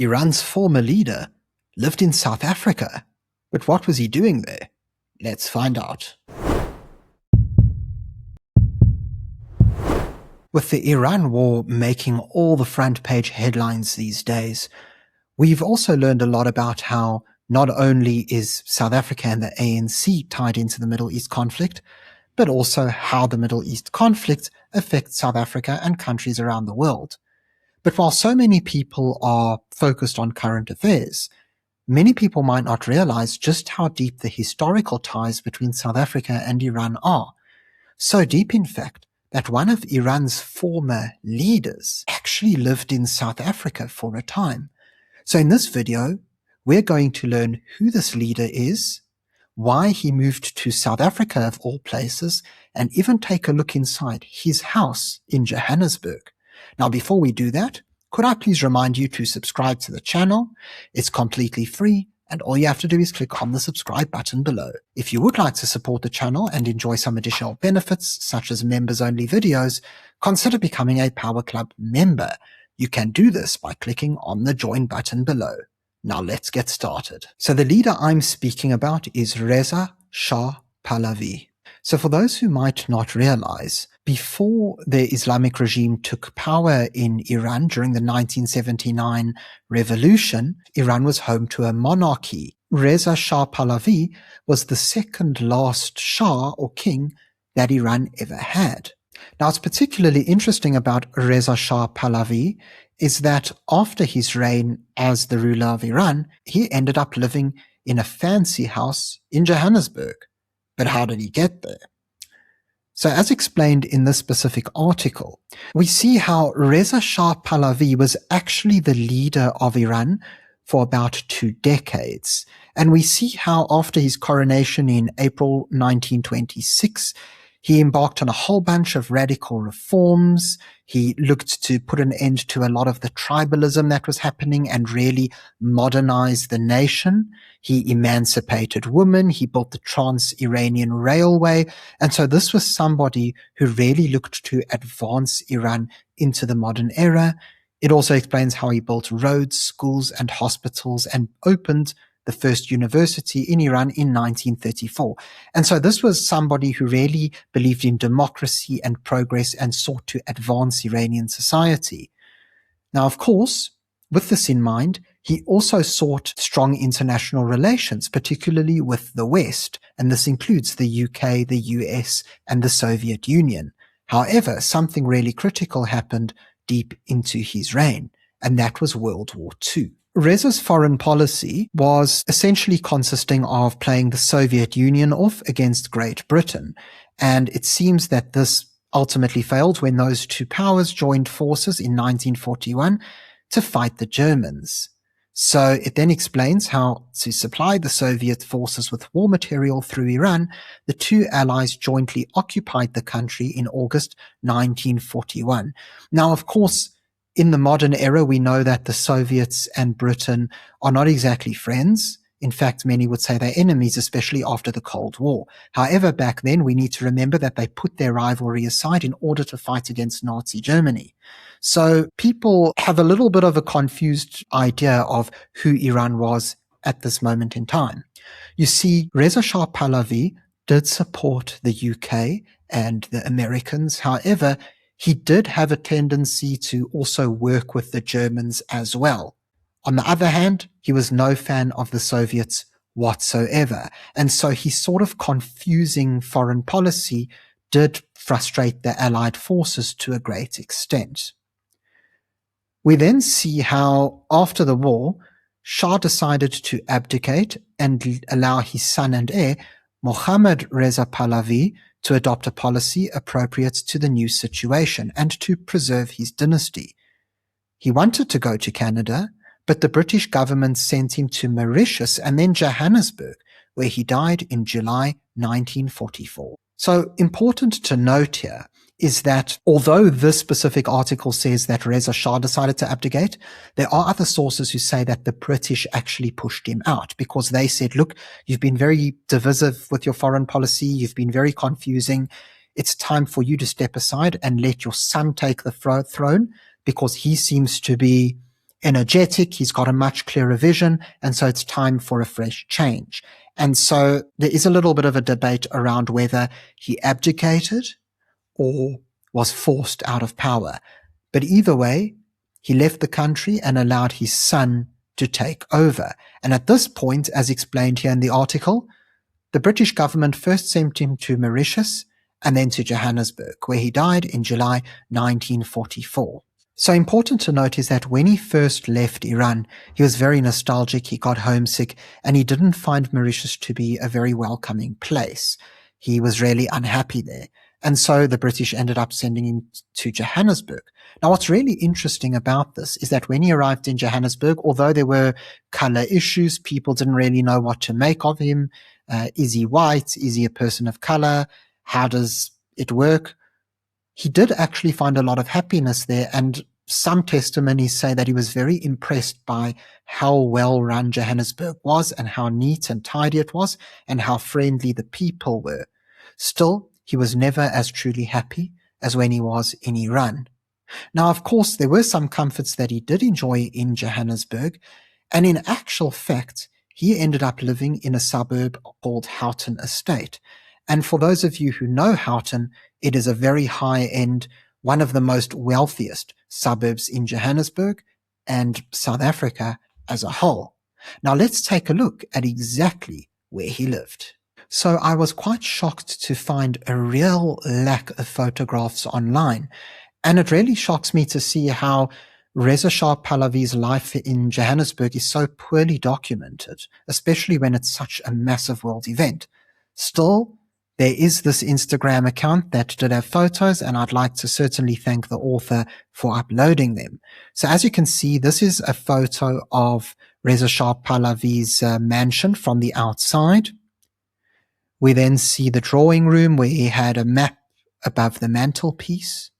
Iran's former leader lived in South Africa. But what was he doing there? Let's find out. With the Iran war making all the front page headlines these days, we've also learned a lot about how not only is South Africa and the ANC tied into the Middle East conflict, but also how the Middle East conflict affects South Africa and countries around the world. But while so many people are focused on current affairs, many people might not realize just how deep the historical ties between South Africa and Iran are. So deep, in fact, that one of Iran's former leaders actually lived in South Africa for a time. So in this video, we're going to learn who this leader is, why he moved to South Africa of all places, and even take a look inside his house in Johannesburg. Now, before we do that, could I please remind you to subscribe to the channel? It's completely free, and all you have to do is click on the subscribe button below. If you would like to support the channel and enjoy some additional benefits, such as members-only videos, consider becoming a Power Club member. You can do this by clicking on the join button below. Now let's get started. So the leader I'm speaking about is Reza Shah Pahlavi. So for those who might not realize, before the Islamic regime took power in Iran during the 1979 revolution, Iran was home to a monarchy. Reza Shah Pahlavi was the second last Shah or king that Iran ever had. Now, what's particularly interesting about Reza Shah Pahlavi is that after his reign as the ruler of Iran, he ended up living in a fancy house in Johannesburg. But how did he get there? So as explained in this specific article, we see how Reza Shah Pahlavi was actually the leader of Iran for about 2 decades. And we see how after his coronation in April 1926, he embarked on a whole bunch of radical reforms. He looked to put an end to a lot of the tribalism that was happening and really modernize the nation. He emancipated women. He built the Trans-Iranian Railway. And so this was somebody who really looked to advance Iran into the modern era. It also explains how he built roads, schools, and hospitals and opened the first university in Iran in 1934. And so this was somebody who really believed in democracy and progress and sought to advance Iranian society. Now, of course, with this in mind, he also sought strong international relations, particularly with the West, and this includes the UK, the US, and the Soviet Union. However, something really critical happened deep into his reign, and that was World War II. Reza's foreign policy was essentially consisting of playing the Soviet Union off against Great Britain, and it seems that this ultimately failed when those two powers joined forces in 1941 to fight the Germans. So it then explains how, to supply the Soviet forces with war material through Iran, the two allies jointly occupied the country in August 1941. Now, of course, in the modern era, we know that the Soviets and Britain are not exactly friends. In fact, many would say they're enemies, especially after the Cold War. However, back then, we need to remember that they put their rivalry aside in order to fight against Nazi Germany. So people have a little bit of a confused idea of who Iran was at this moment in time. You see, Reza Shah Pahlavi did support the UK and the Americans. However, he did have a tendency to also work with the Germans as well. On the other hand, he was no fan of the Soviets whatsoever. And so his sort of confusing foreign policy did frustrate the Allied forces to a great extent. We then see how, after the war, Shah decided to abdicate and allow his son and heir, Mohammad Reza Pahlavi, to adopt a policy appropriate to the new situation and to preserve his dynasty. He wanted to go to Canada, but the British government sent him to Mauritius and then Johannesburg, where he died in July 1944. So important to note here is that although this specific article says that Reza Shah decided to abdicate, there are other sources who say that the British actually pushed him out because they said, look, you've been very divisive with your foreign policy, you've been very confusing, it's time for you to step aside and let your son take the throne because he seems to be energetic, he's got a much clearer vision, and so it's time for a fresh change. And so there is a little bit of a debate around whether he abdicated or was forced out of power. But either way, he left the country and allowed his son to take over. And at this point, as explained here in the article, the British government first sent him to Mauritius and then to Johannesburg, where he died in July 1944. So important to note is that when he first left Iran, he was very nostalgic, he got homesick, and he didn't find Mauritius to be a very welcoming place. He was really unhappy there. And so the British ended up sending him to Johannesburg. Now, what's really interesting about this is that when he arrived in Johannesburg, although there were color issues, people didn't really know what to make of him. Is he white? Is he a person of color? How does it work? He did actually find a lot of happiness there, and some testimonies say that he was very impressed by how well run Johannesburg was and how neat and tidy it was and how friendly the people were. Still, he was never as truly happy as when he was in Iran. Now, of course, there were some comforts that he did enjoy in Johannesburg, and in actual fact, he ended up living in a suburb called Houghton Estate. And for those of you who know Houghton, it is a very high-end, one of the most wealthiest suburbs in Johannesburg and South Africa as a whole. Now let's take a look at exactly where he lived. So I was quite shocked to find a real lack of photographs online. And it really shocks me to see how Reza Shah Pahlavi's life in Johannesburg is so poorly documented, especially when it's such a massive world event. Still, there is this Instagram account that did have photos, and I'd like to certainly thank the author for uploading them. So as you can see, this is a photo of Reza Shah Pahlavi's mansion from the outside. We then see the drawing room where he had a map above the mantelpiece.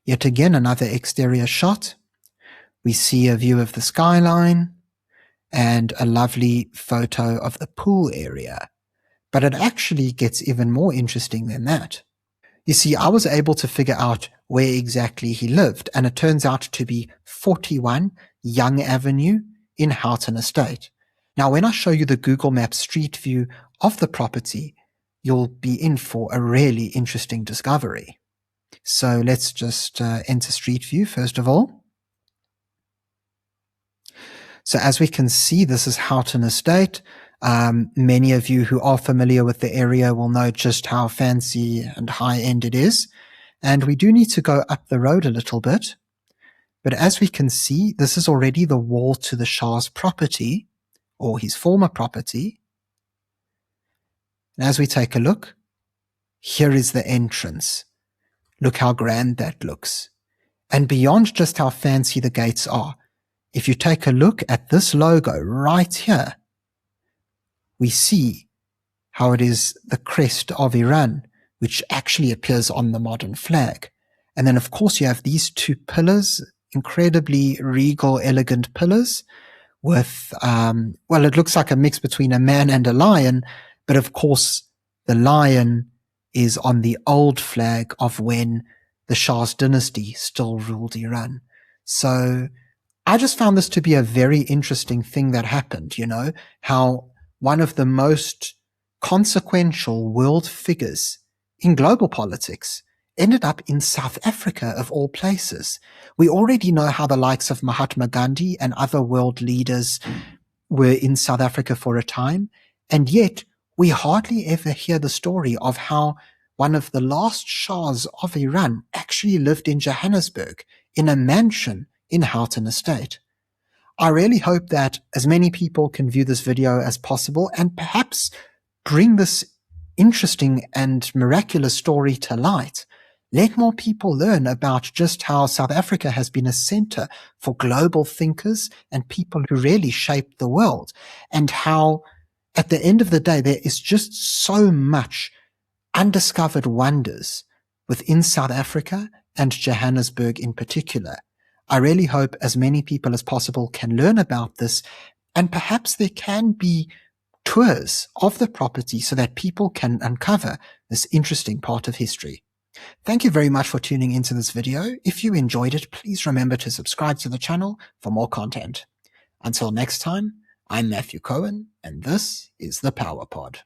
Yet again, another exterior shot. We see a view of the skyline and a lovely photo of the pool area. But it actually gets even more interesting than that. You see, I was able to figure out where exactly he lived, and it turns out to be 41 Young Avenue in Houghton Estate. Now, when I show you the Google Maps street view of the property, you'll be in for a really interesting discovery. So let's just enter Street View first of all. So as we can see, this is Houghton Estate. Many of you who are familiar with the area will know just how fancy and high-end it is. And we do need to go up the road a little bit. But as we can see, this is already the wall to the Shah's property, or his former property. And as we take a look, here is the entrance. Look how grand that looks. And beyond just how fancy the gates are, if you take a look at this logo right here, we see how it is the crest of Iran, which actually appears on the modern flag. And then, of course, you have these two pillars, incredibly regal, elegant pillars with, well, it looks like a mix between a man and a lion, but of course, the lion is on the old flag of when the Shah's dynasty still ruled Iran. So I just found this to be a very interesting thing that happened, you know, how one of the most consequential world figures in global politics ended up in South Africa, of all places. We already know how the likes of Mahatma Gandhi and other world leaders were in South Africa for a time, and yet we hardly ever hear the story of how one of the last Shahs of Iran actually lived in Johannesburg in a mansion in Houghton Estate. I really hope that as many people can view this video as possible and perhaps bring this interesting and miraculous story to light. Let more people learn about just how South Africa has been a center for global thinkers and people who really shaped the world, and how at the end of the day, there is just so much undiscovered wonders within South Africa and Johannesburg in particular. I really hope as many people as possible can learn about this, and perhaps there can be tours of the property so that people can uncover this interesting part of history. Thank you very much for tuning into this video. If you enjoyed it, please remember to subscribe to the channel for more content. Until next time, I'm Matthew Cohen, and this is the Power Pod.